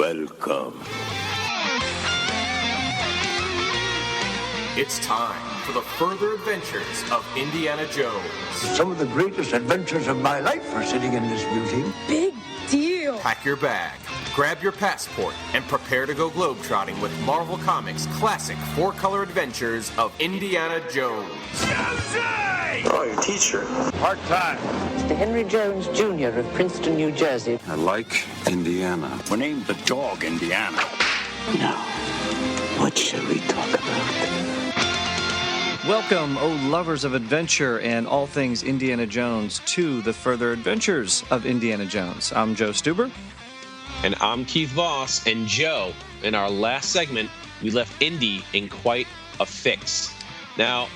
Welcome. It's time for the further adventures of Indiana Jones. Some of the greatest adventures of my life are sitting in this museum. Big deal. Pack your bag, grab your passport, and prepare to go globetrotting with Marvel Comics' classic four-color adventures of Indiana Jones. Gypsy! Oh, your teacher. Part-time. Mr. Henry Jones, Jr. of Princeton, New Jersey. I like Indiana. We named the dog Indiana. Now, what shall we talk about? Welcome, O lovers of adventure and all things Indiana Jones, to the further adventures of Indiana Jones. I'm Joe Stuber. And I'm Keith Voss. And Joe, in our last segment, we left Indy in quite a fix. Now,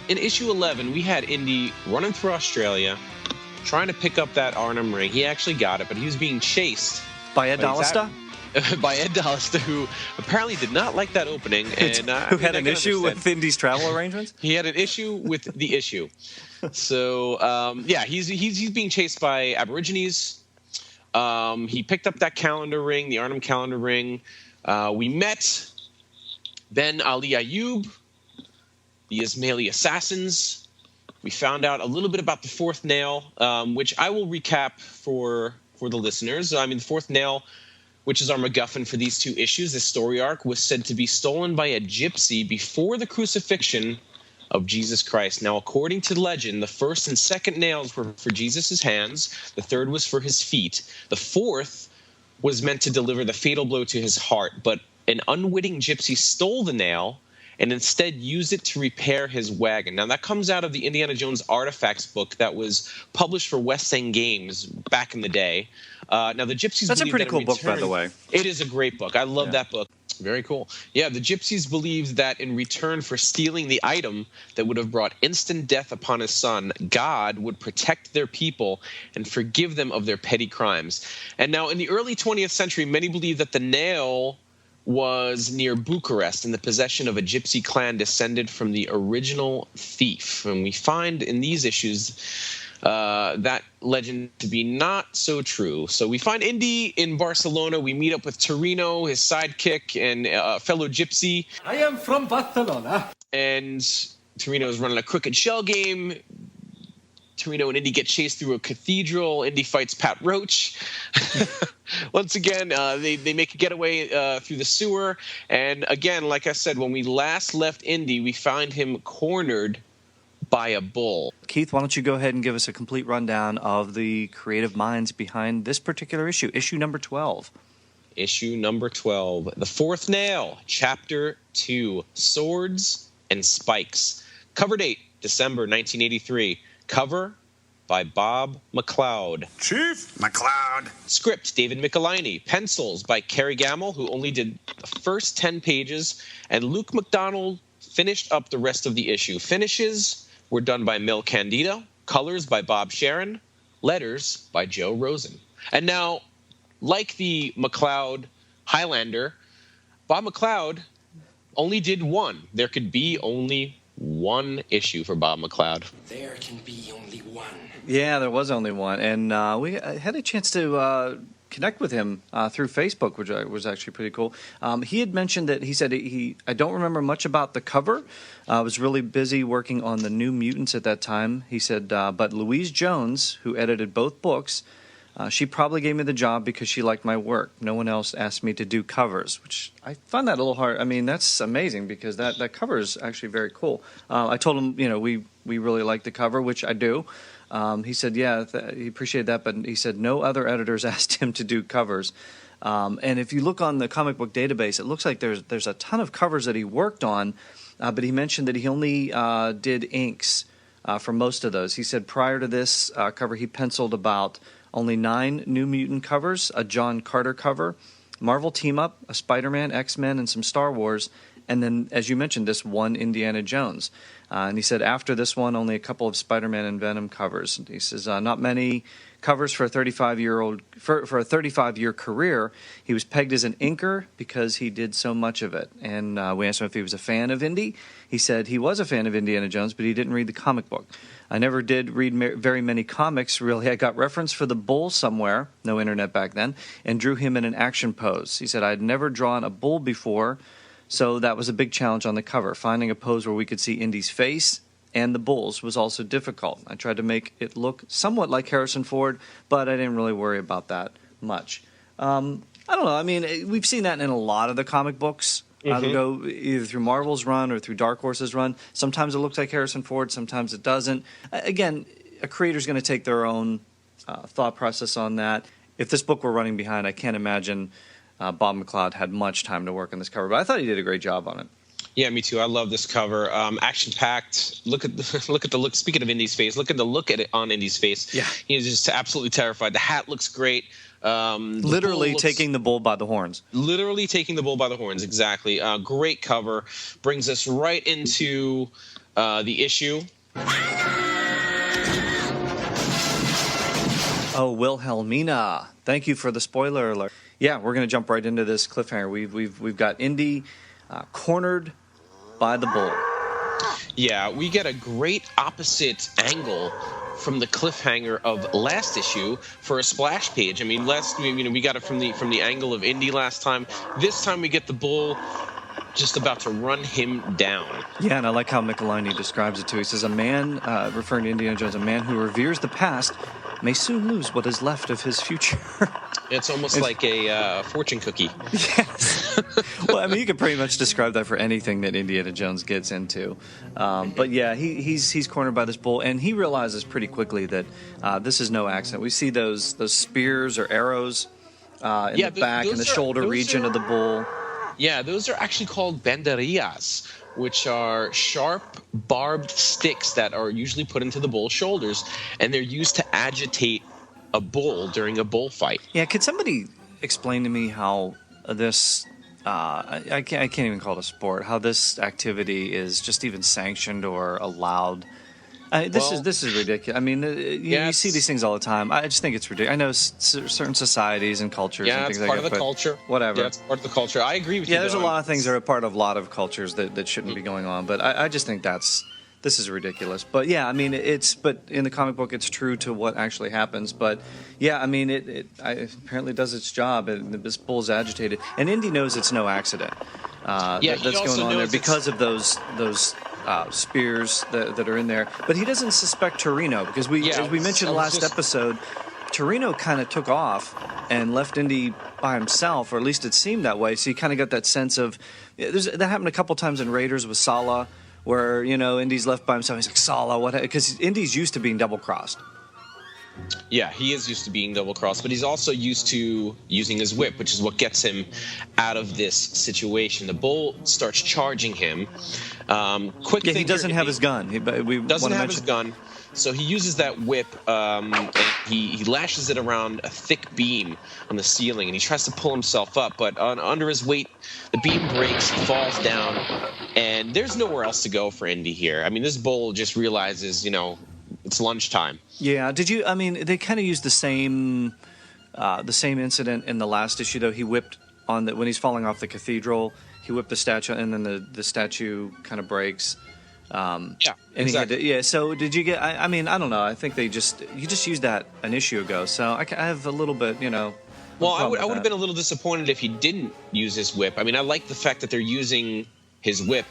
in issue 11, we had Indy running through Australia, trying to pick up that Arnhem ring. He actually got it, but he was being chased by Ed Dallista? By Ed Dallista, who apparently did not like that opening. And who had an issue with Indy's travel arrangements? He had an issue with the issue. So, he's being chased by Aborigines. He picked up that calendar ring, the Arnhem calendar ring. We met then Ali Ayoob, the Ismaili Assassins. We found out a little bit about the fourth nail, which I will recap for the listeners. I mean, the fourth nail, which is our MacGuffin for these two issues, this story arc, was said to be stolen by a gypsy before the crucifixion of Jesus Christ. Now, according to legend, the first and second nails were for Jesus' hands. The third was for his feet. The fourth was meant to deliver the fatal blow to his heart. But an unwitting gypsy stole the nail and instead used it to repair his wagon. Now, that comes out of the Indiana Jones Artifacts book that was published for West End Games back in the day. Now, the Gypsies... That's a pretty cool book, by the way. It is a great book. I love that book. Very cool. Yeah, the Gypsies believed that in return for stealing the item that would have brought instant death upon his son, God would protect their people and forgive them of their petty crimes. And now, in the early 20th century, many believed that the nail was near Bucharest in the possession of a gypsy clan descended from the original thief. And we find in these issues that legend to be not so true. So we find Indy in Barcelona. We meet up with Torino, his sidekick, and fellow gypsy. I am from Barcelona. And Torino is running a crooked shell game. Torino and Indy get chased through a cathedral. Indy fights Pat Roach. Once again, they make a getaway through the sewer. And again, like I said, when we last left Indy, we find him cornered by a bull. Keith, why don't you go ahead and give us a complete rundown of the creative minds behind this particular issue, issue number 12. Issue number 12, The Fourth Nail, Chapter 2, Swords and Spikes. Cover date, December 1983. Cover by Bob McLeod. Chief McLeod. Script, David Michelinie. Pencils by Kerry Gammill, who only did the first 10 pages. And Luke McDonnell finished up the rest of the issue. Finishes were done by Mil Candido. Colors by Bob Sharon. Letters by Joe Rosen. And now, like the McLeod Highlander, Bob McLeod only did one. There could be only one issue for Bob McLeod. There can be only one. Yeah, there was only one. And we had a chance to connect with him through Facebook, which was actually pretty cool. He had mentioned that he said I don't remember much about the cover. I was really busy working on the New Mutants at that time. He said, but Louise Jones, who edited both books, she probably gave me the job because she liked my work. No one else asked me to do covers, which I find that a little hard. I mean, that's amazing because that cover is actually very cool. I told him, we really like the cover, which I do. He said, he appreciated that, but he said no other editors asked him to do covers. And if you look on the comic book database, it looks like there's a ton of covers that he worked on, but he mentioned that he only did inks for most of those. He said prior to this cover, he penciled about only 9 New Mutant covers, a John Carter cover, Marvel Team-Up, a Spider-Man, X-Men, and some Star Wars, and then, as you mentioned, this one Indiana Jones. And he said after this one, only a couple of Spider-Man and Venom covers. He says not many covers for a 35-year career. He was pegged as an inker because he did so much of it. And we asked him if he was a fan of Indy. He said he was a fan of Indiana Jones, but he didn't read the comic book. I never did read very many comics, really. I got reference for the bull somewhere, no internet back then, and drew him in an action pose. He said, I had never drawn a bull before, so that was a big challenge on the cover. Finding a pose where we could see Indy's face and the bulls was also difficult. I tried to make it look somewhat like Harrison Ford, but I didn't really worry about that much. I don't know. I mean, we've seen that in a lot of the comic books. Go either through Marvel's run or through Dark Horse's run. Sometimes it looks like Harrison Ford, sometimes it doesn't. Again, a creator's going to take their own thought process on that. If this book were running behind, I can't imagine Bob McLeod had much time to work on this cover, but I thought he did a great job on it. Yeah, me too. I love this cover. Action-packed. Look at the look. Speaking of Indy's face, look at it on Indy's face. Yeah, he's just absolutely terrified. The hat looks great. Literally taking the bull by the horns. Literally taking the bull by the horns. Exactly. Great cover. Brings us right into the issue. Oh, Wilhelmina! Thank you for the spoiler alert. Yeah, we're going to jump right into this cliffhanger. We've got Indy cornered by the bull. Yeah, we get a great opposite angle from the cliffhanger of last issue for a splash page. I mean, we got it from the angle of Indy last time. This time we get the bull just about to run him down. Yeah, and I like how Michelini describes it too. He says, a man, referring to Indiana Jones, a man who reveres the past may soon lose what is left of his future. It's almost like a fortune cookie. Yes. Well, I mean, you could pretty much describe that for anything that Indiana Jones gets into. But yeah, he's cornered by this bull, and he realizes pretty quickly that this is no accident. We see those spears or arrows in the back and the shoulder region of the bull. Yeah, those are actually called banderillas, which are sharp, barbed sticks that are usually put into the bull's shoulders, and they're used to agitate a bull during a bullfight. Yeah, could somebody explain to me how this, I can't even call it a sport, how this activity is just even sanctioned or allowed? This is ridiculous. I mean, you see these things all the time. I just think it's ridiculous. I know certain societies and cultures and things like that. Yeah, it's part of the culture. Whatever. Yeah, it's part of the culture. I agree with you. Yeah, there's a lot of things that are a part of a lot of cultures that shouldn't be going on. But I just think this is ridiculous. But yeah, I mean, but in the comic book, it's true to what actually happens. But yeah, I mean, it apparently does its job. And this bull's agitated, and Indy knows it's no accident. That's going on there because of those spears that are in there. But he doesn't suspect Torino because as we mentioned last episode, Torino kind of took off and left Indy by himself, or at least it seemed that way. So you kind of got that sense of that happened a couple times in Raiders with Sala, where Indy's left by himself. He's like, Sala, what? Because Indy's used to being double crossed. Yeah, he is used to being double-crossed, but he's also used to using his whip, which is what gets him out of this situation. The bull starts charging him. He doesn't have his gun. He doesn't have his gun, so he uses that whip, and he lashes it around a thick beam on the ceiling, and he tries to pull himself up, but under his weight, the beam breaks, he falls down, and there's nowhere else to go for Indy here. I mean, this bull just realizes, it's lunchtime. Yeah. They kind of used the same incident in the last issue, though. He whipped when he's falling off the cathedral. He whipped the statue, and then the statue kind of breaks. Exactly. So did you get? I don't know. I think you just used that an issue ago. So I have a little bit, Well, I would have been a little disappointed if he didn't use his whip. I mean, I like the fact that they're using his whip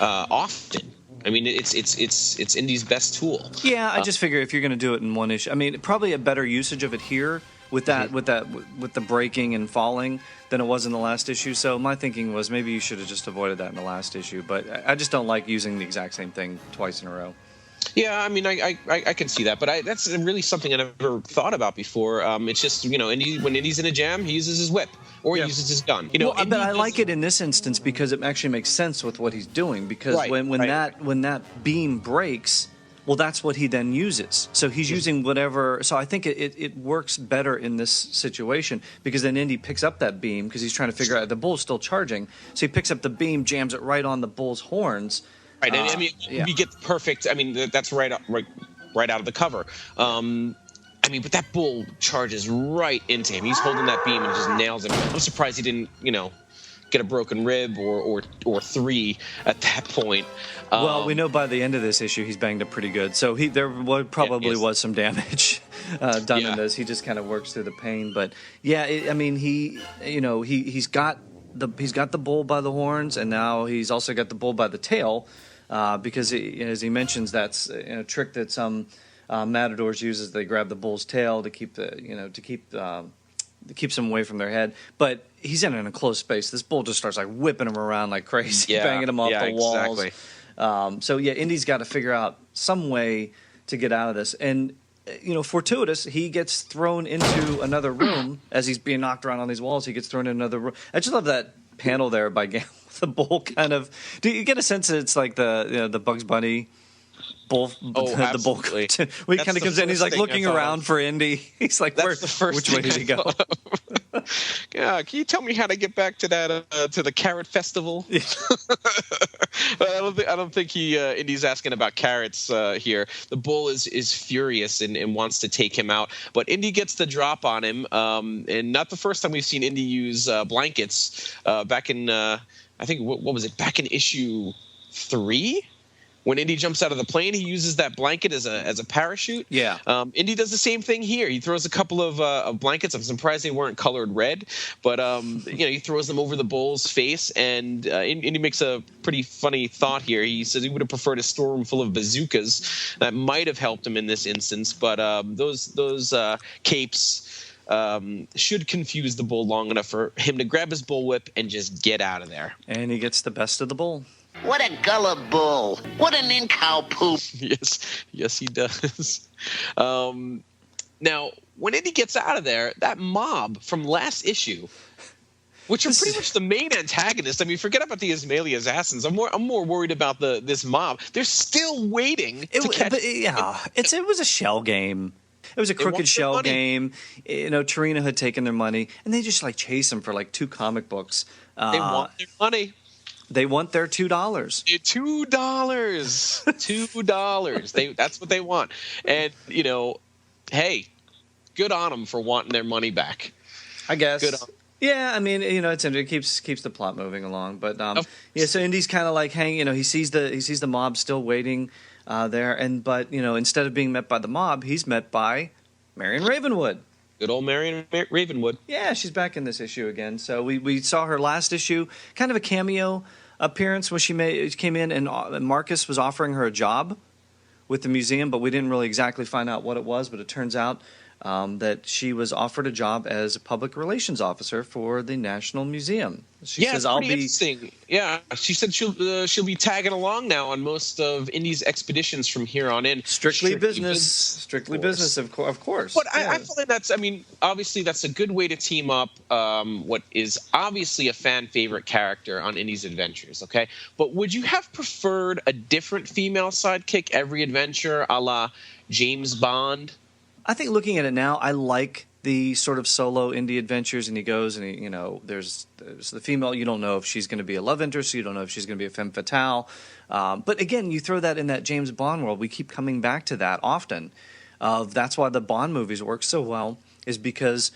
often. I mean, it's Indy's best tool. Yeah, I just figure if you're going to do it in one issue, I mean, probably a better usage of it here with the breaking and falling than it was in the last issue. So my thinking was maybe you should have just avoided that in the last issue. But I just don't like using the exact same thing twice in a row. Yeah, I mean, I can see that, but that's really something I never thought about before. It's just, Indy, when Indy's in a jam, he uses his whip or he uses his gun. But I like it in this instance because it actually makes sense with what he's doing. Because when that beam breaks, Well, that's what he then uses. So he's using whatever. So I think it works better in this situation because then Indy picks up that beam because he's trying to figure out the bull's still charging. So he picks up the beam, jams it right on the bull's horns. Right. And I mean, you get perfect. I mean, that's right out of the cover. I mean, but that bull charges right into him. He's holding that beam and just nails him. I'm surprised he didn't, get a broken rib or 3 at that point. Well, we know by the end of this issue he's banged up pretty good. So there was some damage done in this. He just kind of works through the pain. But yeah, he's got the bull by the horns, and now he's also got the bull by the tail, because as he mentions, that's a trick that some matadors use. They grab the bull's tail to keep keeps them away from their head. But he's in an enclosed space. This bull just starts like whipping him around like crazy, banging him off the walls. Exactly. Indy's got to figure out some way to get out of this. And fortuitous, he gets thrown into another room as he's being knocked around on these walls. He gets thrown in another room. I just love that panel there by Gammill. The bull kind of. Do you get a sense that it's like the Bugs Bunny? Bull, the bull. When he kind of comes in, he's like looking around for Indy. He's like, which way did he go? Yeah, can you tell me how to get back to that to the carrot festival? Yeah. I don't think Indy's asking about carrots here. The bull is furious and wants to take him out, but Indy gets the drop on him, and not the first time we've seen Indy use blankets. Back in I think what was it? Back in issue 3. When Indy jumps out of the plane, he uses that blanket as a parachute. Yeah. Indy does the same thing here. He throws a couple of blankets. I'm surprised they weren't colored red, but he throws them over the bull's face. And Indy makes a pretty funny thought here. He says he would have preferred a storeroom full of bazookas. That might have helped him in this instance, but those capes should confuse the bull long enough for him to grab his bullwhip and just get out of there. And he gets the best of the bull. What a gullible bull. What an in-cow poop. Yes, he does. Now, when Indy gets out of there, that mob from last issue, which are pretty much the main antagonist. I mean, forget about the Ismaili Assassins. I'm more worried about this mob. They're still waiting to catch. It was a shell game. It was a crooked shell game. Torino had taken their money, and they just chase them for 2 comic books. They want their money. They want their $2. $2. $2. That's what they want. And hey, good on them for wanting their money back. I guess. Good on them. Yeah, I mean, it keeps the plot moving along. But so Indy's kind of he sees the mob still waiting there, but instead of being met by the mob, he's met by Marion Ravenwood. Good old Marion Ravenwood. Yeah, she's back in this issue again. So we saw her last issue, kind of a cameo appearance when she came in, and Marcus was offering her a job with the museum, but we didn't really exactly find out what it was. But it turns out that she was offered a job as a public relations officer for the National Museum. She says, "I'll be." Interesting. Yeah, she said she'll be tagging along now on most of Indy's expeditions from here on in. Strictly business, of course. But I feel like obviously that's a good way to team up what is obviously a fan favorite character on Indy's adventures. Okay, but would you have preferred a different female sidekick every adventure, a la James Bond? I think looking at it now, I like the sort of solo Indy adventures, and he goes and there's the female. You don't know if she's going to be a love interest. You don't know if she's going to be a femme fatale. But again, you throw that in that James Bond world. We keep coming back to that often. That's why the Bond movies work so well, is because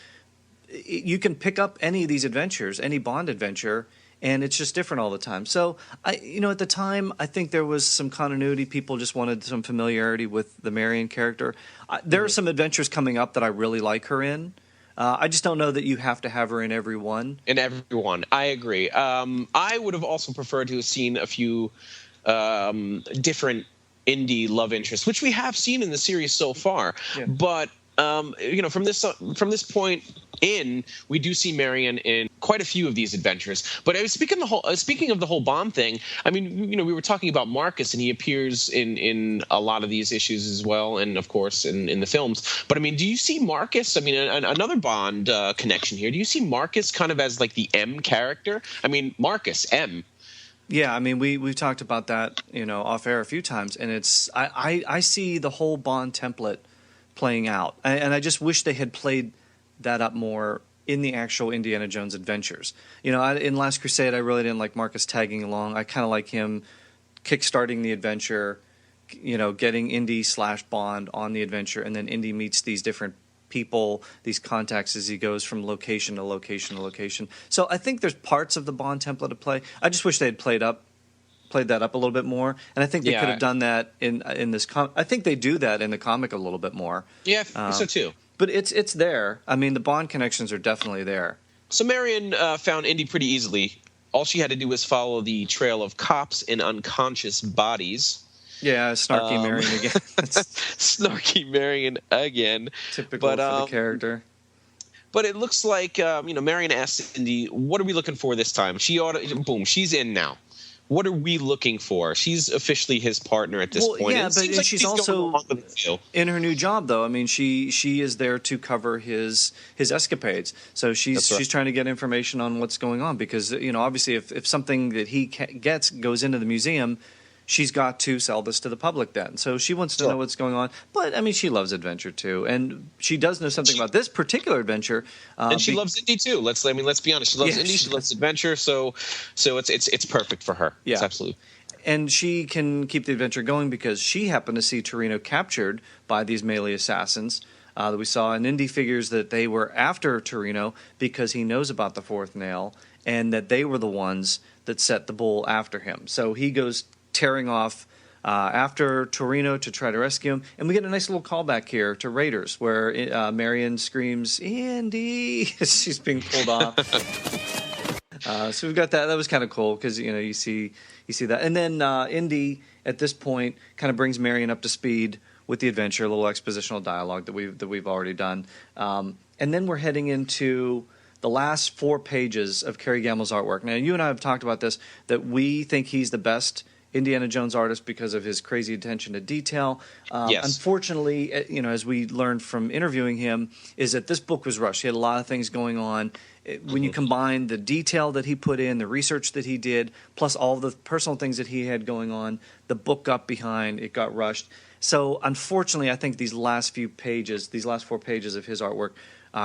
you can pick up any of these adventures, any Bond adventure, and it's just different all the time. So, at the time, I think there was some continuity. People just wanted some familiarity with the Marion character. There are some adventures coming up that I really like her in. I just don't know that you have to have her in every one. In every one. I agree. I would have also preferred to have seen a few different Indy love interests, which we have seen in the series so far. Yeah. But from this point in, we do see Marion in quite a few of these adventures. But speaking of the whole Bond thing, I mean, we were talking about Marcus, and he appears in a lot of these issues as well, and of course in the films. But I mean, do you see Marcus? I mean, another Bond connection here. Do you see Marcus kind of as the M character? I mean, Marcus M. Yeah, I mean, we've talked about that, off air a few times, and I see the whole Bond template playing out, and I just wish they had played that up more in the actual Indiana Jones adventures. In Last Crusade, I really didn't like Marcus tagging along. I kind of like him kickstarting the adventure, getting Indy/Bond on the adventure, and then Indy meets these different people, these contacts as he goes from location to location to location. So I think there's parts of the Bond template to play. I just wish they had played that up a little bit more, and I think they could have done that in this I think they do that in the comic a little bit more. Yeah, I think so too. But it's there. I mean, the Bond connections are definitely there. So Marion found Indy pretty easily. All she had to do was follow the trail of cops in unconscious bodies. Yeah, snarky Marion again. Snarky Marion again. Typical for the character. But it looks like Marion asked Indy, "What are we looking for this time?" She's in now. What are we looking for? She's officially his partner at this point. Yeah, but she's also in her new job, though. I mean, she is there to cover his escapades. So she's trying to get information on what's going on because obviously if something that he gets goes into the museum, she's got to sell this to the public then. So she wants to know what's going on. But, I mean, she loves adventure, too. And she does know something about this particular adventure. And she loves Indy, too. Let's be honest. She loves Indy. She loves adventure. So it's perfect for her. Yeah. It's absolutely. And she can keep the adventure going because she happened to see Torino captured by these Ismaili assassins that we saw. And Indy figures that they were after Torino because he knows about the fourth nail and that they were the ones that set the bull after him. So he goes tearing off after Torino to try to rescue him. And we get a nice little callback here to Raiders where Marion screams, "Indy!" as she's being pulled off. So we've got that. That was kind of cool because, you see that. And then Indy, at this point, kind of brings Marion up to speed with the adventure, a little expositional dialogue that we've already done. And then we're heading into the last 4 pages of Kerry Gammill's artwork. Now, you and I have talked about this, that we think he's the best Indiana Jones artist because of his crazy attention to detail. Yes. Unfortunately, as we learned from interviewing him, is that this book was rushed. He had a lot of things going on. When you combine the detail that he put in, the research that he did, plus all the personal things that he had going on, the book got behind, it got rushed. So unfortunately, I think these last 4 pages of his artwork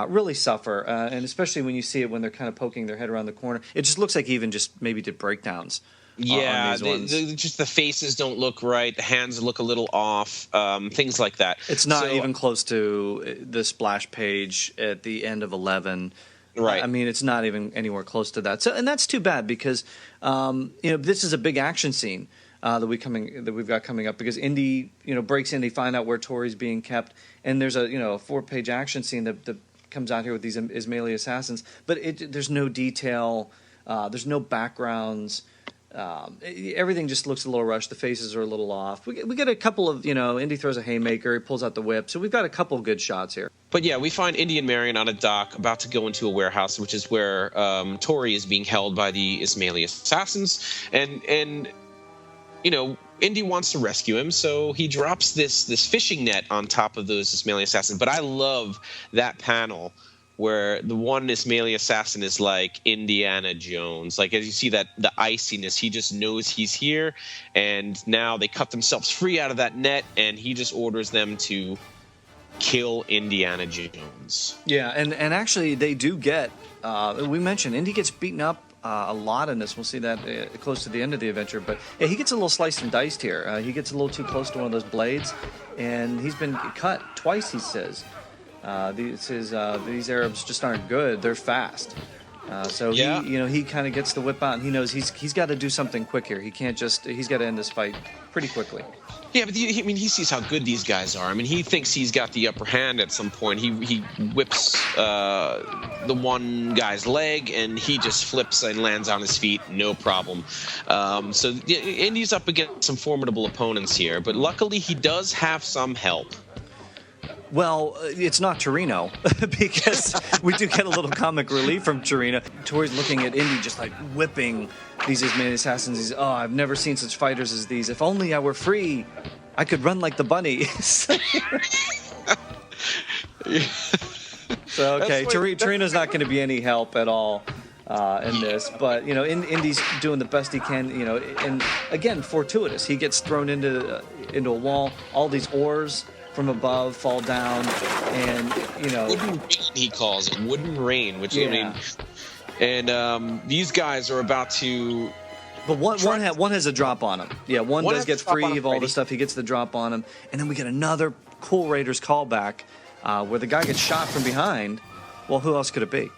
really suffer, and especially when you see it when they're kind of poking their head around the corner. It just looks like he even just maybe did breakdowns. Yeah, just the faces don't look right. The hands look a little off. Things like that. It's not even close to the splash page at the end of 11. Right. I mean, it's not even anywhere close to that. So, and that's too bad because this is a big action scene that we've got coming up because Indy breaks in, they find out where Tori's being kept, and there's a 4-page action scene that comes out here with these Ismaili assassins, but there's no detail, there's no backgrounds. Everything just looks a little rushed. The faces are a little off. We get a couple of, Indy throws a haymaker, he pulls out the whip. So we've got a couple of good shots here. But yeah, we find Indy and Marion on a dock about to go into a warehouse, which is where Tori is being held by the Ismaili assassins. And Indy wants to rescue him, so he drops this fishing net on top of those Ismaili assassins. But I love that panel where the one Ismaili assassin is like Indiana Jones. Like, as you see that the iciness, he just knows he's here, and now they cut themselves free out of that net, and he just orders them to kill Indiana Jones. Yeah, and actually they do get, we mentioned, Indy gets beaten up a lot in this. We'll see that close to the end of the adventure, but yeah, he gets a little sliced and diced here. He gets a little too close to one of those blades, and he's been cut twice, he says. These Arabs just aren't good. They're fast. So yeah. He kind of gets the whip out, and he knows he's got to do something quick here. He can't he's got to end this fight pretty quickly. Yeah, but he sees how good these guys are. I mean, he thinks he's got the upper hand at some point. He whips the one guy's leg, and he just flips and lands on his feet, no problem. So Indy's up against some formidable opponents here, but luckily he does have some help. Well, it's not Torino, because we do get a little comic relief from Torino. Tori's looking at Indy just like whipping these Ismaili assassins. I've never seen such fighters as these. If only I were free, I could run like the bunny. So, okay, Torino's not going to be any help at all. in this. But, Indy's doing the best he can, and again, fortuitous. He gets thrown into a wall. All these oars from above fall down, and, Wooden rain, he calls it. Wooden rain, which, and these guys are about to... But one has a drop on him. Yeah, one does get free of all the stuff. He gets the drop on him. And then we get another cool Raiders callback where the guy gets shot from behind. Well, who else could it be?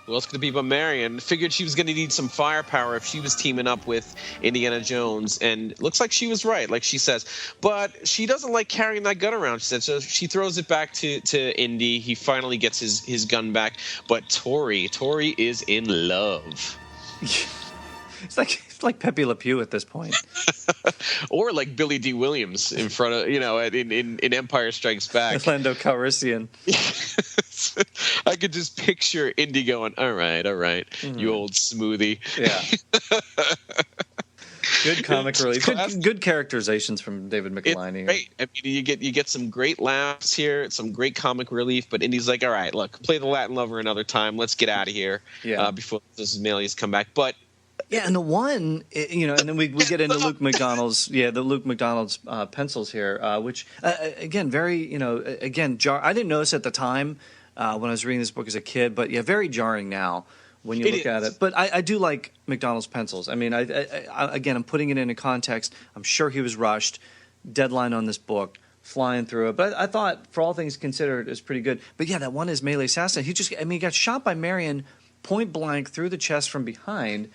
Who else could it be but Marion? Figured she was going to need some firepower if she was teaming up with Indiana Jones. And it looks like she was right, like she says. But she doesn't like carrying that gun around, she said. So she throws it back to Indy. He finally gets his gun back. But Tori is in love. It's like Pepe Le Pew at this point. Or like Billy D. Williams in front of, in Empire Strikes Back. Lando Calrissian. I could just picture Indy going, all right, you old smoothie. Yeah. Good comic relief. Good characterizations from David McElhinney. Great. I mean, you get some great laughs here, some great comic relief, but Indy's like, all right, look, play the Latin Lover another time. Let's get out of here before those Ismailis come back. But yeah, and the one, and then we get into Luke McDonnell's pencils here, which, again, very, I didn't notice at the time when I was reading this book as a kid, but yeah, very jarring now when you look at it. But I do like McDonnell's pencils. I mean, again, I'm putting it into context. I'm sure he was rushed, deadline on this book, flying through it. But I thought, for all things considered, it was pretty good. But yeah, that one Ismaili Assassin, he got shot by Marion point blank through the chest from behind.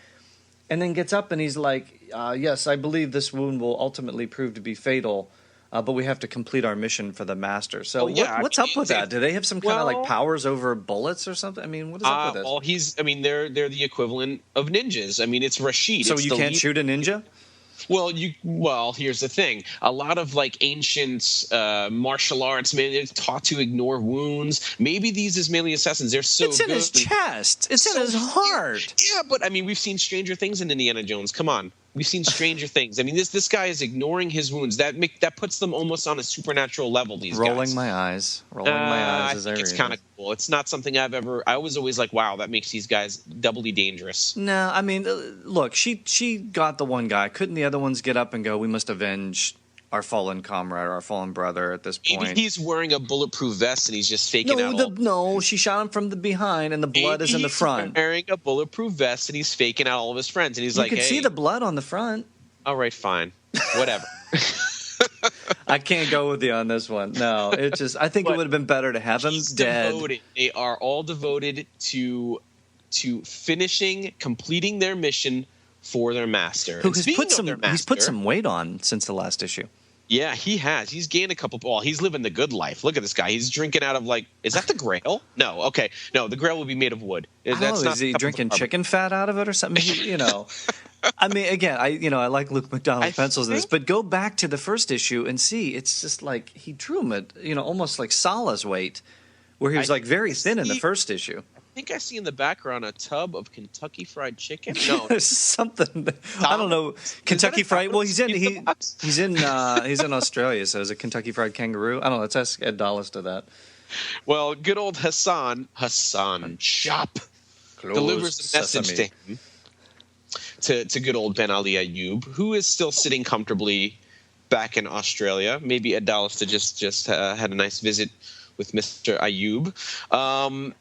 And then gets up and he's like, yes, I believe this wound will ultimately prove to be fatal, but we have to complete our mission for the Master. So what's up with that? Do they have some kind of like powers over bullets or something? I mean, what is up with this? Well, they're the equivalent of ninjas. I mean, it's Rashid. So you can't shoot a ninja? Well, here's the thing. A lot of like ancient martial arts, man, they're taught to ignore wounds. Maybe these Ismaili Assassins, they're so good. It's in his chest. It's in his heart. Yeah, but I mean, we've seen stranger things in Indiana Jones. Come on. We've seen stranger things. I mean, this guy is ignoring his wounds. That puts them almost on a supernatural level, these guys. Rolling my eyes as I read. It's kind of cool. It's not something I was always like, wow, that makes these guys doubly dangerous. No, I mean, look, she got the one guy. Couldn't the other ones get up and go, we must avenge our fallen comrade, our fallen brother at this point? Maybe he's wearing a bulletproof vest and he's just faking out. No, she shot him from the behind and the blood is in the front. He's wearing a bulletproof vest and he's faking out all of his friends. And he's you can see the blood on the front. All right, fine. Whatever. I can't go with you on this one. No, it's just I think it would have been better to have him dead. Devoted. They are all devoted to completing their mission for their master. He's put some weight on since the last issue. Yeah, he has. He's gained a couple. Well, he's living the good life. Look at this guy. He's drinking out of is that the Grail? No. Okay. No, the Grail will be made of wood. Is he drinking chicken fat out of it or something? I mean, again, I like Luke McDonnell's pencils in this, but go back to the first issue and see. It's just like he drew him at almost like Salah's weight, where he was very thin in the first issue. I think I see in the background a tub of Kentucky Fried Chicken. No, something. I don't know. Kentucky Fried. Well, he's in Australia, so is it Kentucky Fried Kangaroo? I don't know. Let's ask Ed Dallas to that. Well, good old Hassan Shop delivers a message to him, to good old Ben Ali Ayoob, who is still sitting comfortably back in Australia. Maybe Ed Dallas just had a nice visit with Mr. Ayoob.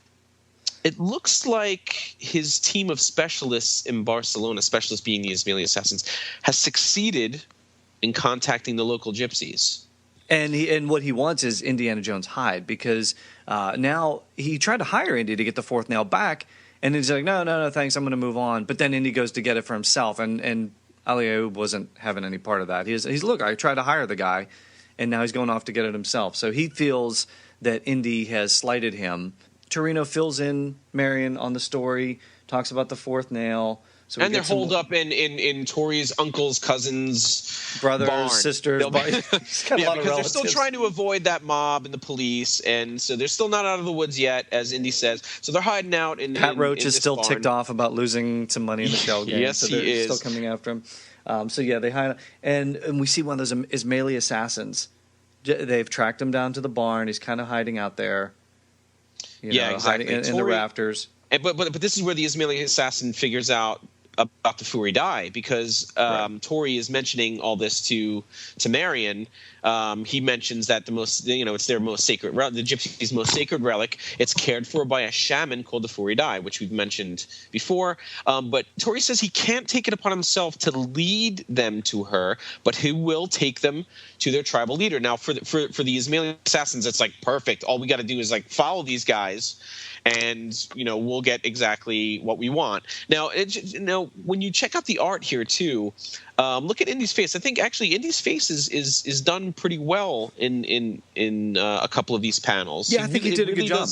It looks like his team of specialists in Barcelona, specialists being the Ismaili Assassins, has succeeded in contacting the local gypsies. And what he wants is Indiana Jones' hide, because now he tried to hire Indy to get the fourth nail back, and he's like, no, thanks, I'm going to move on. But then Indy goes to get it for himself, and Ali Ayoob wasn't having any part of that. He's look, I tried to hire the guy, and now he's going off to get it himself. So he feels that Indy has slighted him. Torino fills in Marion on the story, talks about the fourth nail. So and they're holed up in Tori's uncle's cousin's brothers, barn. sisters. Because they're still trying to avoid that mob and the police, and so they're still not out of the woods yet, as Indy says. So they're hiding out in. Pat Roach is still barn. Ticked off about losing some money in the shell game. Yes, so they're he is. Still coming after him. They hide, and we see one of those Ismaili assassins. They've tracked him down to the barn. He's kind of hiding out there. Exactly. Hiding in the rafters. But this is where the Ismaili assassin figures out about the Furi Dai, because Tori is mentioning all this to Marion. He mentions that it's their most sacred, the Gypsy's most sacred relic. It's cared for by a shaman called the Furi Dai, which we've mentioned before. But Tori says he can't take it upon himself to lead them to her, but he will take them to their tribal leader. Now, for the Ismaili assassins, it's like perfect. All we got to do is like follow these guys, and we'll get exactly what we want. Now, when you check out the art here too, look at Indy's face. I think actually Indy's face is done pretty well in a couple of these panels. Yeah, I think he did a good job.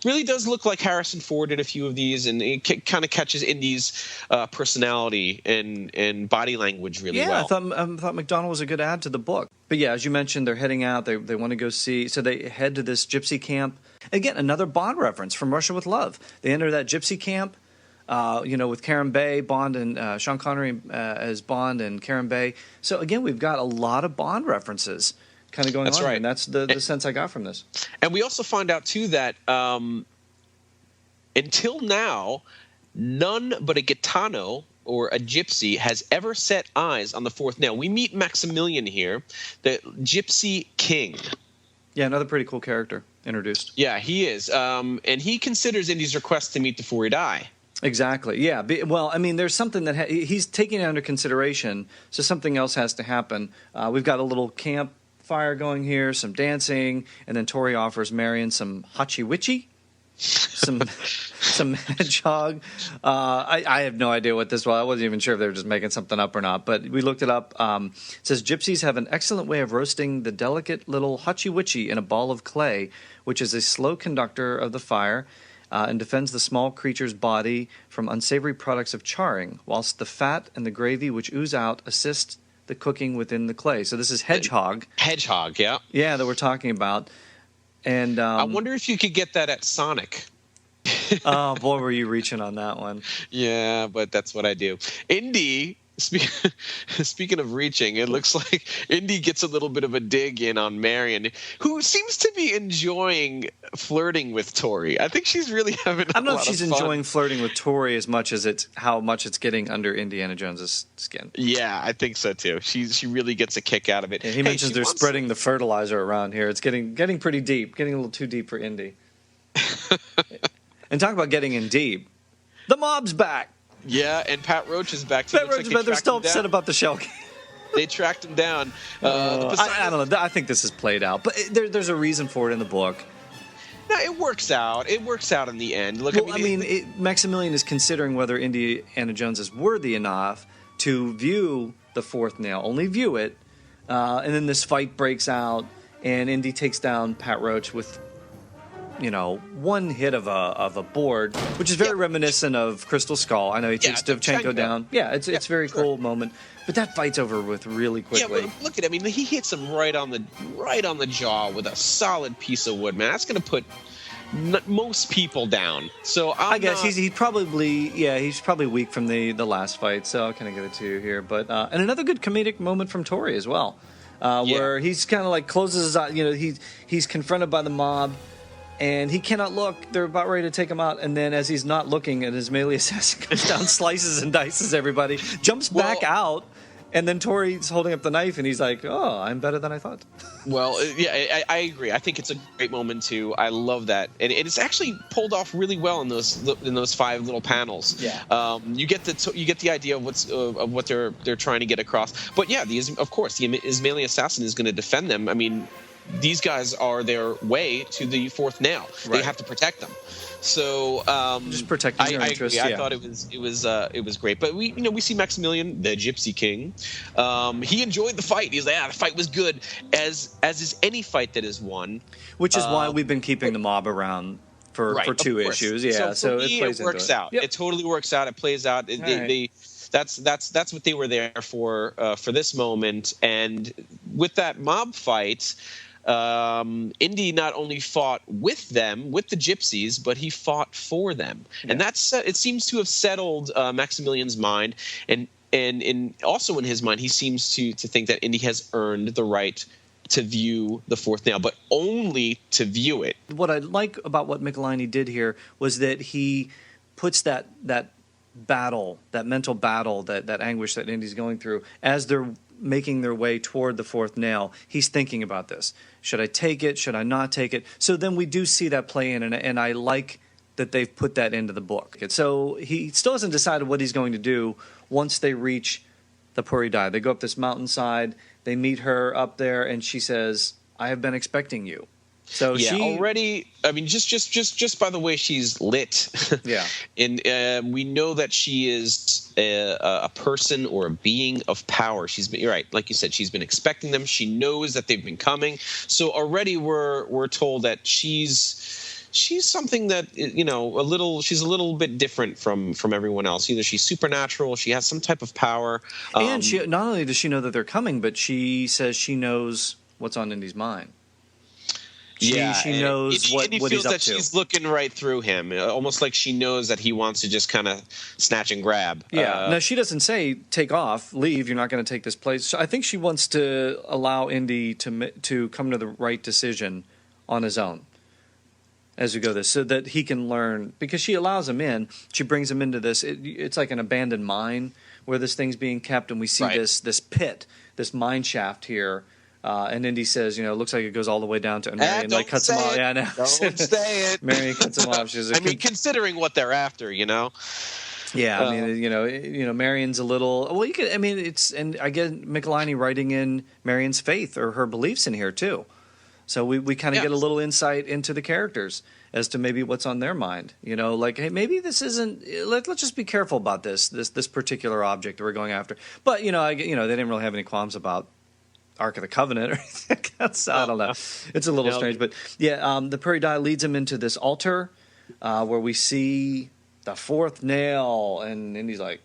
Really does look like Harrison Ford in a few of these, and it kind of catches Indy's personality and body language really well. Yeah, I thought McDonnell was a good add to the book. But yeah, as you mentioned, they're heading out. They want to go see. So they head to this gypsy camp. Again, another Bond reference from Russia with Love. They enter that gypsy camp, with Karen Bay, Bond, and Sean Connery as Bond and Karen Bay. So again, we've got a lot of Bond references kind of going on. Right. And that's the sense I got from this. And we also find out too that until now, none but a Gitano or a gypsy has ever set eyes on the fourth nail. We meet Maximilian here, the gypsy king. Yeah, another pretty cool character introduced. Yeah, he is. And he considers Indy's request to meet the Furi Dai. Exactly. Yeah. Well, I mean, there's something that he's taking it under consideration, so something else has to happen. We've got a little campfire going here, some dancing, and then Tori offers Marion some hachi-wichi, some hedgehog. I have no idea what this was. I wasn't even sure if they were just making something up or not, but we looked it up. It says gypsies have an excellent way of roasting the delicate little hachi-wichi in a ball of clay, which is a slow conductor of the fire, and defends the small creature's body from unsavory products of charring, whilst the fat and the gravy which ooze out assist the cooking within the clay. So this is hedgehog. Hedgehog, yeah. Yeah, that we're talking about. And I wonder if you could get that at Sonic. Oh, boy, were you reaching on that one. Yeah, but that's what I do. Indy, speaking of reaching, it looks like Indy gets a little bit of a dig in on Marion, who seems to be enjoying flirting with Tori. I think she's really having a lot of fun. I don't know if she's enjoying flirting with Tori as much as how much it's getting under Indiana Jones's skin. Yeah, I think so too. She really gets a kick out of it. Yeah, he mentions they're spreading the fertilizer around here. It's getting pretty deep, getting a little too deep for Indy. And talk about getting in deep. The mob's back. Yeah, and Pat Roach is back too. Pat Roach is back. They're still upset about the shell game. They tracked him down. I don't know. I think this is played out, but there's a reason for it in the book. No, it works out. It works out in the end. Look, well, Maximilian is considering whether Indiana Jones is worthy enough to view the fourth nail. Only view it, and then this fight breaks out, and Indy takes down Pat Roach with, one hit of a board, which is very reminiscent of Crystal Skull. I know he takes Dovchenko down. Yeah, it's very cool moment. But that fight's over with really quickly. Yeah, but look at it. I mean, he hits him right on the jaw with a solid piece of wood, man. That's going to put most people down. So I guess he's probably weak from the last fight. So I'll kind of give it to you here. But and another good comedic moment from Tori as well, where he's kind of like closes his eyes. He's confronted by the mob. And he cannot look. They're about ready to take him out. And then as he's not looking, an Ismaili assassin comes down, slices and dices everybody, jumps back out. And then Tori's holding up the knife, and he's like, oh, I'm better than I thought. Well, yeah, I agree. I think it's a great moment, too. I love that. And it's actually pulled off really well in those 5 little panels. Yeah. You get the idea of what they're trying to get across. But, yeah, of course, the Ismaili assassin is going to defend them. I mean, these guys are their way to the fourth nail. Right. They have to protect them. So just protecting their interests. I thought it was great. But we see Maximilian, the Gypsy King. He enjoyed the fight. He's like, the fight was good, as is any fight that is won. Which is why we've been keeping the mob around for 2 issues. Yeah, so it works out. Yep. It totally works out. It plays out. That's what they were there for this moment. And with that mob fight, Indy not only fought with the gypsies, but he fought for them. Yeah. And it seems to have settled Maximilian's mind, and also in his mind, he seems to think that Indy has earned the right to view the fourth nail, but only to view it. What I like about what McLeod did here was that he puts that battle, that mental battle, that anguish that Indy's going through as they're making their way toward the fourth nail. He's thinking about this. Should I take it? Should I not take it? So then we do see that play in, and I like that they've put that into the book. So he still hasn't decided what he's going to do once they reach the Furi Dai. They go up this mountainside. They meet her up there, and she says, "I have been expecting you." So already. I mean, just by the way she's lit. Yeah, and we know that she is a person or a being of power. You're right, like you said, she's been expecting them. She knows that they've been coming. So already we're told that she's something that, she's a little bit different from everyone else. Either she's supernatural, she has some type of power, and she not only does she know that they're coming, but she says she knows what's on Indy's mind. She knows what he's up to. She's looking right through him, almost like she knows that he wants to just kind of snatch and grab. Yeah. Now, she doesn't say, take off, leave, you're not going to take this place. So I think she wants to allow Indy to come to the right decision on his own as we go this, so that he can learn. Because she allows him in. She brings him into this. It's like an abandoned mine where this thing's being kept, and we see this pit, this mine shaft here. And Indy says, it looks like it goes all the way down to, and Marion cuts him off. Yeah, no. Don't say it. Marion cuts him off. She's like, considering what they're after, Yeah, Marion's a little. Well, and I get McElhinney writing in Marion's faith or her beliefs in here too. So we kind of get a little insight into the characters as to maybe what's on their mind. Like, hey, maybe this isn't. Let's just be careful about this particular object that we're going after. But they didn't really have any qualms about Ark of the Covenant or anything. I don't know. It's a little strange, but the Furi Dai leads him into this altar where we see the fourth nail, and Indy's like,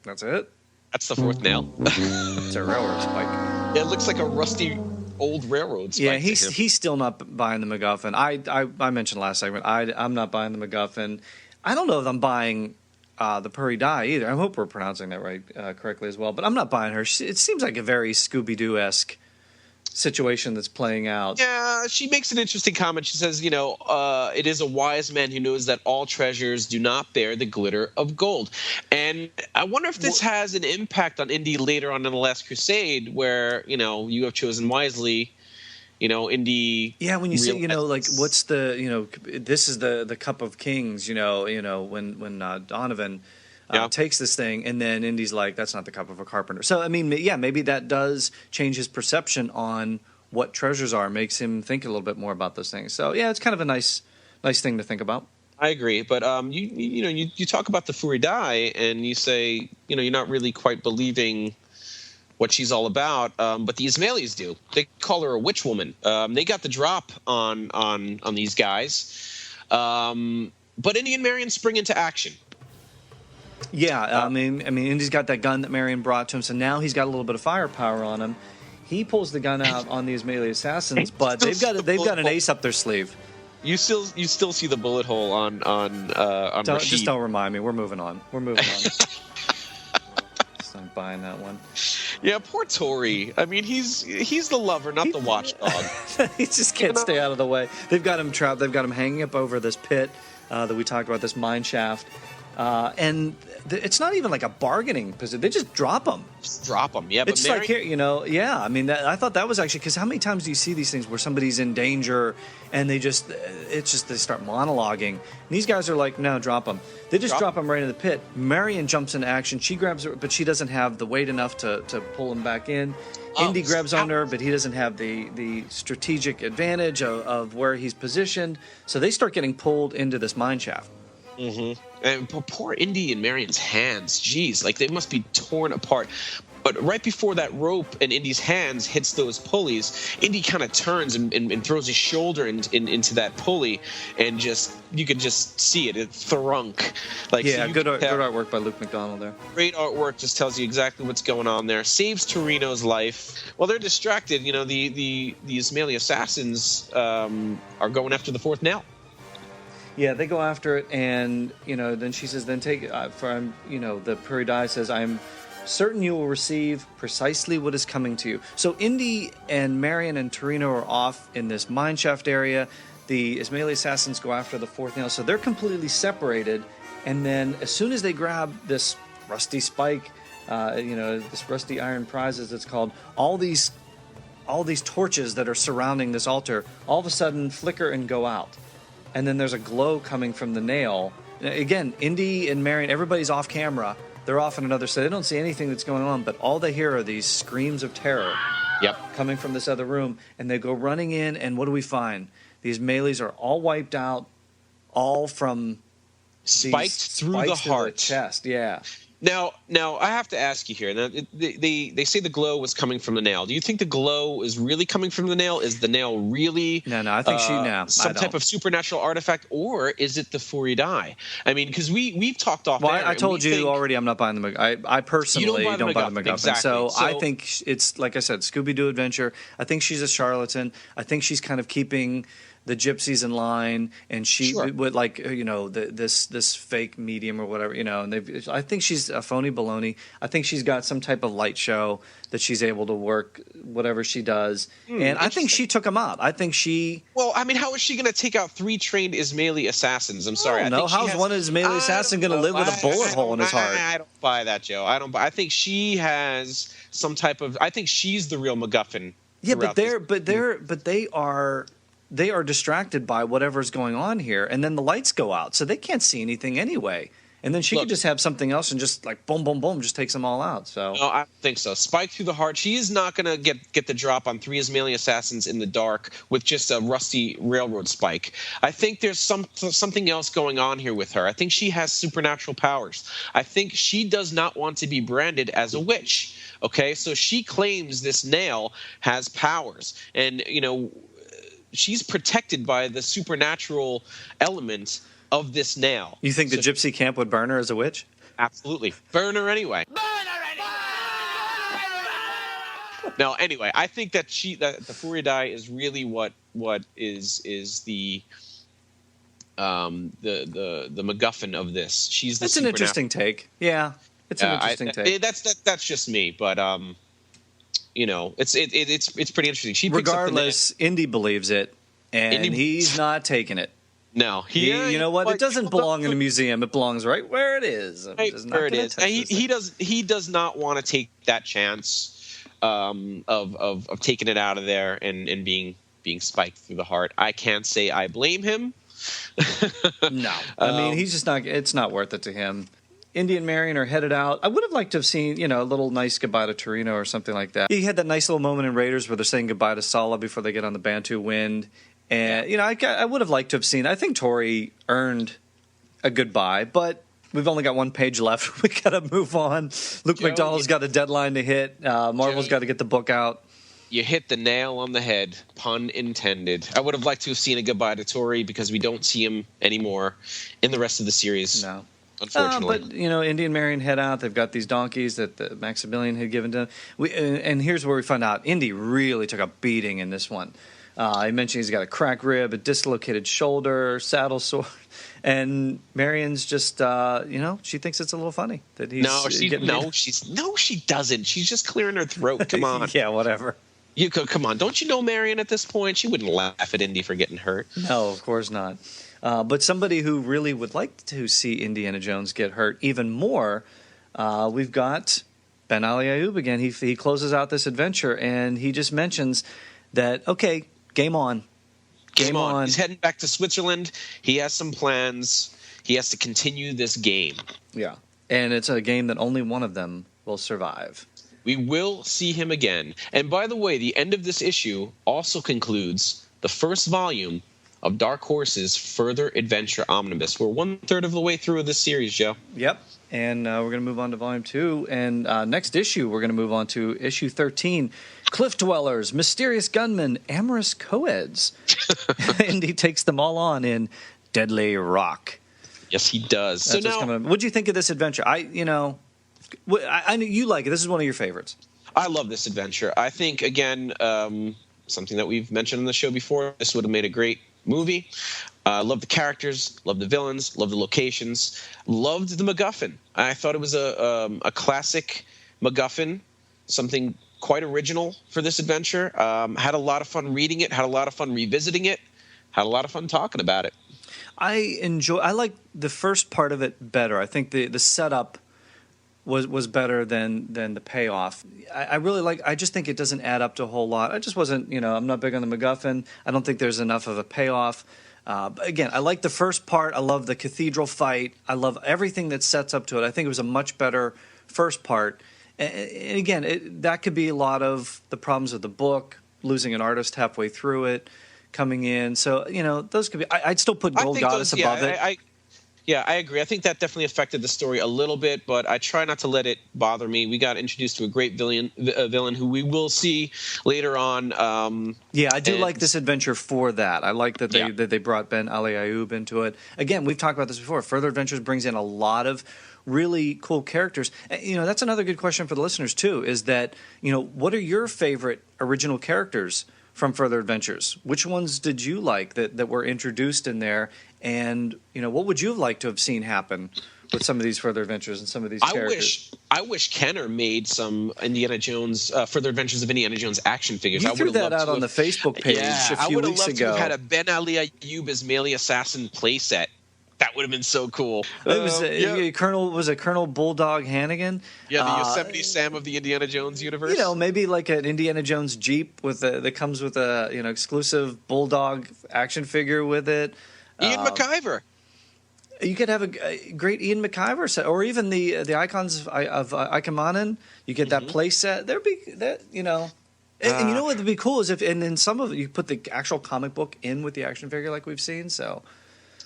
"That's it? That's the fourth nail." It's a railroad spike. It looks like a rusty old railroad spike. Yeah, he's still not buying the MacGuffin. I mentioned last segment. I'm not buying the MacGuffin. I don't know if I'm buying the Furi Dai either. I hope we're pronouncing that right correctly as well. But I'm not buying her. It seems like a very Scooby-Doo-esque situation that's playing out. Yeah, she makes an interesting comment. She says, it is a wise man who knows that all treasures do not bear the glitter of gold. And I wonder if this has an impact on Indy later on in The Last Crusade, where, you have chosen wisely. Indy. Yeah, when you say, like, what's the, this is the Cup of Kings, when Donovan takes this thing, and then Indy's like, that's not the cup of a carpenter. So, maybe that does change his perception on what treasures are, makes him think a little bit more about those things. So, yeah, it's kind of a nice thing to think about. I agree, but you talk about the Furi Dai, and you say, you're not really quite believing what she's all about, but the Ismailis do. They call her a witch woman. They got the drop on these guys, but Indy and Marion spring into action. Yeah, Indy's got that gun that Marion brought to him, so now he's got a little bit of firepower on him. He pulls the gun out on the Ismaili Assassins, but they've got an ace up their sleeve. You still see the bullet hole on Rashid. Just don't remind me. We're moving on. I'm buying that one. Yeah, poor Tori. He's the lover, not the watchdog. He just can't stay out of the way. They've got him trapped. They've got him hanging up over this pit that we talked about, this mine shaft. And it's not even like a bargaining position. They just drop them. Yeah. But it's like here, I thought that was actually, because how many times do you see these things where somebody's in danger and they start monologuing. And these guys are like, no, drop them. They just drop them right in the pit. Marion jumps into action. She grabs her, but she doesn't have the weight enough to pull him back in. Indy grabs on her, but he doesn't have the strategic advantage of where he's positioned. So they start getting pulled into this mine shaft. Mm-hmm. And poor Indy and Marion's hands, geez, like they must be torn apart. But right before that rope and Indy's hands hits those pulleys, Indy kind of turns and throws his shoulder into that pulley, and you could just see it. It's thunk. Good artwork by Luke McDonnell there. Great artwork, just tells you exactly what's going on there. Saves Torino's life. Well, they're distracted. The Ismaili Assassins are going after the fourth nail. Yeah, they go after it, and then she says, "Then take it." The Furi Dai says, "I'm certain you will receive precisely what is coming to you." So Indy and Marion and Torino are off in this mineshaft area. The Ismaili Assassins go after the fourth nail, so they're completely separated. And then as soon as they grab this rusty spike, this rusty iron prize, as it's called, all these torches that are surrounding this altar all of a sudden flicker and go out. And then there's a glow coming from the nail. Again, Indy and Marion, everybody's off camera. They're off in another set. They don't see anything that's going on, but all they hear are these screams of terror coming from this other room. And they go running in, and what do we find? These melees are all wiped out, all from spiked through the heart. Chest, yeah. Now, I have to ask you here. Now, they say the glow was coming from the nail. Do you think the glow is really coming from the nail? Is the nail really No, I think some type of supernatural artifact, or is it the Furi Dai? I mean, because we've talked off. Well, I told you already. I'm not buying the MacGuffin. I personally don't buy the MacGuffin. Exactly. So I think it's like I said, Scooby-Doo adventure. I think she's a charlatan. I think she's kind of keeping the gypsies in line, and she would this fake medium or whatever, and I think she's a phony baloney. I think she's got some type of light show that she's able to work whatever she does, and I think she took them out. I think she. Well, I mean, how is she going to take out 3 trained Ismaili assassins? I'm sorry. I don't know. How's one Ismaili assassin going to live with a bullet hole in his heart? I don't buy that, Joe. I think she has some type of. I think she's the real MacGuffin. Yeah, but they are distracted by whatever's going on here, and then the lights go out, so they can't see anything anyway. And then she could just have something else and just like boom, boom, boom, just takes them all out. So no, I don't think so. Spike through the heart. She is not going to get the drop on 3 Ismaili assassins in the dark with just a rusty railroad spike. I think there's something else going on here with her. I think she has supernatural powers. I think she does not want to be branded as a witch. Okay, so she claims this nail has powers, and she's protected by the supernatural element of this nail. You think the gypsy camp would burn her as a witch? Absolutely. Burn her anyway. No, anyway, I think that the Furi Dai is really what is the MacGuffin of this. She's the. That's an interesting take. Yeah, it's an interesting take. That's just me, but it's pretty interesting. She picks regardless, up the Indy believes it, and he's not taking it. No, you know what? It doesn't belong in a museum. It belongs right where it is. Right where it is. He does not want to take that chance of taking it out of there and being spiked through the heart. I can't say I blame him. No, I mean he's just not. It's not worth it to him. Indy and Marion are headed out. I would have liked to have seen, a little nice goodbye to Torino or something like that. He had that nice little moment in Raiders where they're saying goodbye to Sala before they get on the Bantu wind. And, I would have liked to have seen. I think Tori earned a goodbye, but we've only got one page left. We got to move on. Luke McDonnell's got a deadline to hit. Marvel's got to get the book out. You hit the nail on the head, pun intended. I would have liked to have seen a goodbye to Tori because we don't see him anymore in the rest of the series. No. Unfortunately. But, Indy and Marion head out. They've got these donkeys that Maximilian had given to them. And here's where we find out Indy really took a beating in this one. I mentioned he's got a cracked rib, a dislocated shoulder, saddle sore. And Marion's just, she thinks it's a little funny that he's she doesn't. She's just clearing her throat. Come on. Yeah, whatever. Come on. Don't you know Marion at this point? She wouldn't laugh at Indy for getting hurt. No, of course not. But somebody who really would like to see Indiana Jones get hurt even more, we've got Ben Ali Ayoob again. He closes out this adventure, and he just mentions that, okay, game on. Game on. He's heading back to Switzerland. He has some plans. He has to continue this game. Yeah, and it's a game that only one of them will survive. We will see him again. And by the way, the end of this issue also concludes the first volume of Dark Horse's Further Adventure Omnibus. We're 1/3 of the way through this series, Joe. Yep. And we're going to move on to Volume 2. And next issue, we're going to move on to issue 13, Cliff Dwellers, Mysterious Gunmen, Amorous Coeds. And he takes them all on in Deadly Rock. Yes, he does. So now, what do you think of this adventure? I know you like it. This is one of your favorites. I love this adventure. I think, again, something that we've mentioned on the show before, this would have made a great movie. Love the characters, love the villains, love the locations, loved the MacGuffin. I thought it was a classic MacGuffin, something quite original for this adventure. Had a lot of fun reading it, had a lot of fun revisiting it, had a lot of fun talking about it. I like the first part of it better. I think the setup was better than the payoff. I just think it doesn't add up to a whole lot. I just wasn't, I'm not big on the MacGuffin. I don't think there's enough of a payoff. But again, I like the first part. I love the cathedral fight. I love everything that sets up to it. I think it was a much better first part. And again, that could be a lot of the problems of the book, losing an artist halfway through it, coming in. So, those could be. I'd still put Gold Goddess above it. I agree. I think that definitely affected the story a little bit, but I try not to let it bother me. We got introduced to a great villain who we will see later on. I do like this adventure for that. I like that they brought Ben Ali Ayoob into it. Again, we've talked about this before. Further Adventures brings in a lot of really cool characters. That's another good question for the listeners too, is that, what are your favorite original characters from Further Adventures? Which ones did you like that were introduced in there? And, what would you have liked to have seen happen with some of these Further Adventures and some of these characters? I wish Kenner made some Indiana Jones, Further Adventures of Indiana Jones action figures. You threw that out on the Facebook page a few weeks ago. I would have loved to have had a Ben Ali Ayoob Ismaili Assassin playset. That would have been so cool. It was Colonel Bulldog Hannigan? Yeah, the Yosemite Sam of the Indiana Jones universe. Maybe like an Indiana Jones Jeep that comes with a exclusive Bulldog action figure with it. Ian McIver. You could have a great Ian McIver set, or even the icons of Ikemonen. You get that play set. There'd be that, And you know what would be cool is if, and in some of it, you put the actual comic book in with the action figure like we've seen. So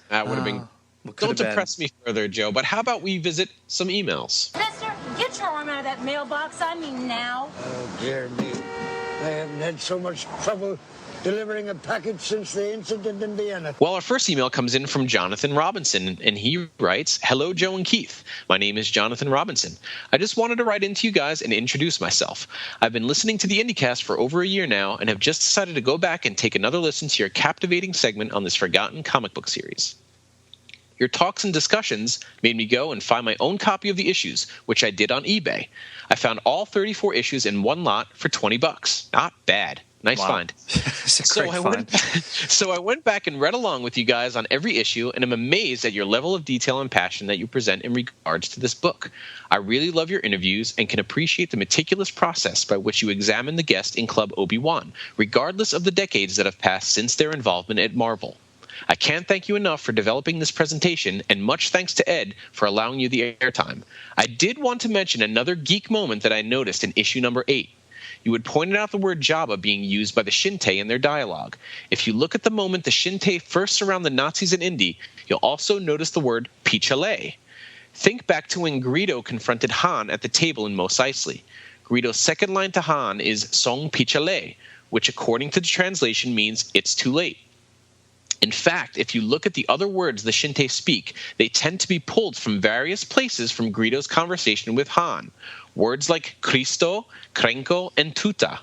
that would have been. Don't depress me further, Joe. But how about we visit some emails? Mister, get your arm out of that mailbox. I mean now. Oh, dear me. I haven't had so much trouble delivering a package since the incident in Vienna. Well, our first email comes in from Jonathan Robinson, and he writes, "Hello, Joe and Keith. My name is Jonathan Robinson. I just wanted to write into you guys and introduce myself. I've been listening to the IndyCast for over a year now and have just decided to go back and take another listen to your captivating segment on this forgotten comic book series. Your talks and discussions made me go and find my own copy of the issues, which I did on eBay. I found all 34 issues in one lot for $20. Not bad. Nice find. It's a great find. So I went back and read along with you guys on every issue, and I'm amazed at your level of detail and passion that you present in regards to this book. I really love your interviews and can appreciate the meticulous process by which you examine the guest in Club Obi-Wan, regardless of the decades that have passed since their involvement at Marvel. I can't thank you enough for developing this presentation, and much thanks to Ed for allowing you the airtime. I did want to mention another geek moment that I noticed in issue number 8. You had pointed out the word Jabba being used by the Shintai in their dialogue. If you look at the moment the Shintai first surround the Nazis in Indy, you'll also notice the word Pichale. Think back to when Greedo confronted Han at the table in Mos Eisley. Greedo's second line to Han is Song Pichale, which according to the translation means it's too late. In fact, if you look at the other words the Shintai speak, they tend to be pulled from various places from Greedo's conversation with Han. Words like Cristo, Krenko, and Tuta.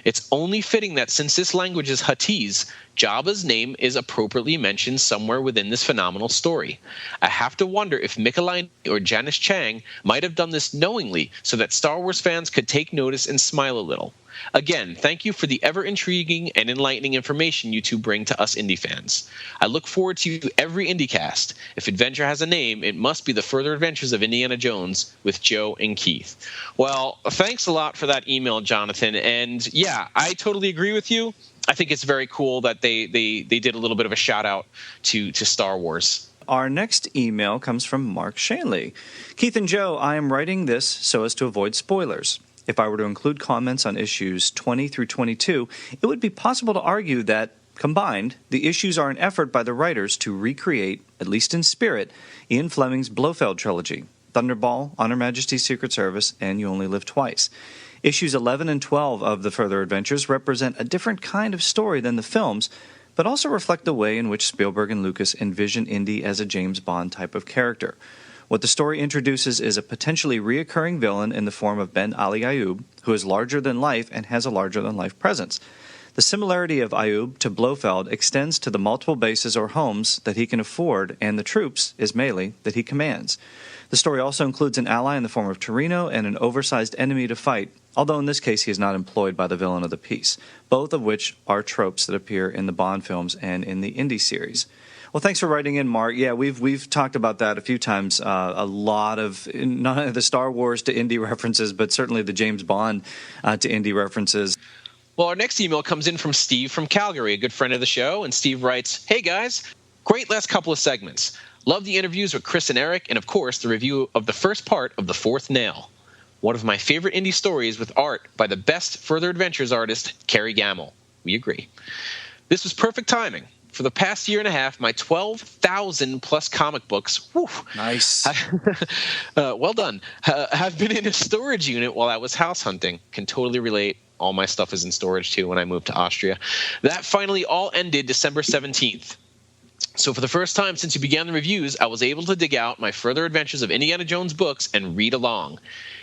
It's only fitting that since this language is Huttese, Jabba's name is appropriately mentioned somewhere within this phenomenal story. I have to wonder if Michelini or Janice Chang might have done this knowingly so that Star Wars fans could take notice and smile a little. Again, thank you for the ever-intriguing and enlightening information you two bring to us indie fans. I look forward to every IndyCast. If adventure has a name, it must be the Further Adventures of Indiana Jones with Joe and Keith." Well, thanks a lot for that email, Jonathan. And yeah, I totally agree with you. I think it's very cool that they did a little bit of a shout-out to Star Wars. Our next email comes from Mark Shanley. "Keith and Joe, I am writing this so as to avoid spoilers. If I were to include comments on issues 20 through 22, it would be possible to argue that, combined, the issues are an effort by the writers to recreate, at least in spirit, Ian Fleming's Blofeld trilogy, Thunderball, On Her Majesty's Secret Service, and You Only Live Twice. Issues 11 and 12 of the Further Adventures represent a different kind of story than the films, but also reflect the way in which Spielberg and Lucas envisioned Indy as a James Bond type of character. What the story introduces is a potentially reoccurring villain in the form of Ben Ali Ayoob, who is larger than life and has a larger than life presence. The similarity of Ayoob to Blofeld extends to the multiple bases or homes that he can afford and the troops, Ismaili, that he commands. The story also includes an ally in the form of Torino and an oversized enemy to fight, although in this case he is not employed by the villain of the piece, both of which are tropes that appear in the Bond films and in the Indy series. Well, thanks for writing in, Mark. Yeah, we've talked about that a few times. A lot of not only the Star Wars to Indy references, but certainly the James Bond to Indy references. Well, our next email comes in from Steve from Calgary, a good friend of the show. And Steve writes, "Hey, guys. Great last couple of segments. Love the interviews with Chris and Eric, and, of course, the review of the first part of The Fourth Nail. One of my favorite indie stories with art by the best Further Adventures artist, Kerry Gammill. We agree. This was perfect timing. For the past year and a half, my 12,000-plus comic books, nice, well done, have been in a storage unit while I was house hunting. Can totally relate. All my stuff is in storage, too, when I moved to Austria. That finally all ended December 17th. So for the first time since you began the reviews, I was able to dig out my Further Adventures of Indiana Jones books and read along.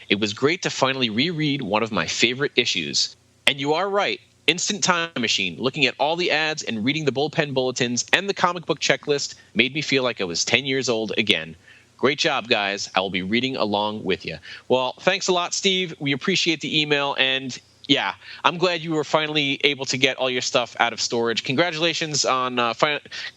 It was great to finally reread one of my favorite issues. And you are right. Instant Time Machine, looking at all the ads and reading the bullpen bulletins and the comic book checklist made me feel like I was 10 years old again. Great job, guys. I will be reading along with you." Well, thanks a lot, Steve. We appreciate the email. And yeah, I'm glad you were finally able to get all your stuff out of storage. Congratulations on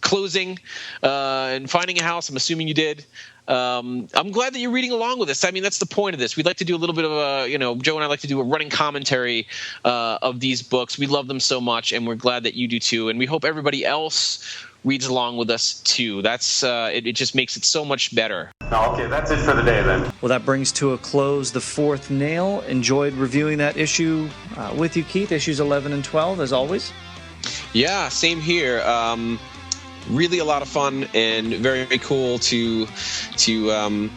closing and finding a house. I'm assuming you did. I'm glad that you're reading along with us. I mean, that's the point of this. We'd like to do a little bit of a, Joe and I like to do a running commentary of these books. We love them so much, and we're glad that you do too. And we hope everybody else reads along with us too. That's it just makes it so much better. Okay, that's it for the day then. Well, that brings to a close The Fourth Nail. Enjoyed reviewing that issue with you, Keith, issues 11 and 12, as always. Yeah, same here. Really a lot of fun and very, very cool to kind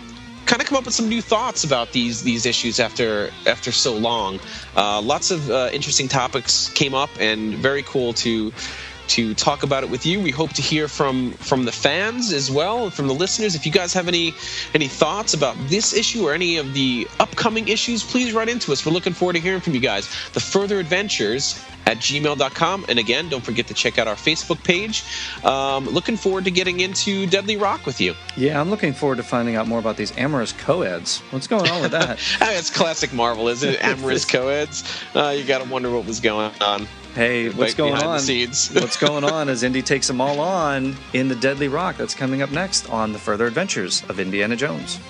of come up with some new thoughts about these issues after so long. Lots of interesting topics came up, and very cool to talk about it with you. We hope to hear from the fans as well, from the listeners. If you guys have any thoughts about this issue or any of the upcoming issues, please write into us. We're looking forward to hearing from you guys. The Further Adventures at gmail.com. And again, don't forget to check out our Facebook page. Looking forward to getting into Deadly Rock with you. Yeah, I'm looking forward to finding out more about these amorous co-eds. What's going on with that? It's classic Marvel, isn't it? Amorous co-eds. You got to wonder what was going on. Hey, what's going on? The scenes. What's going on as Indy takes them all on in the Deadly Rock? That's coming up next on The Further Adventures of Indiana Jones.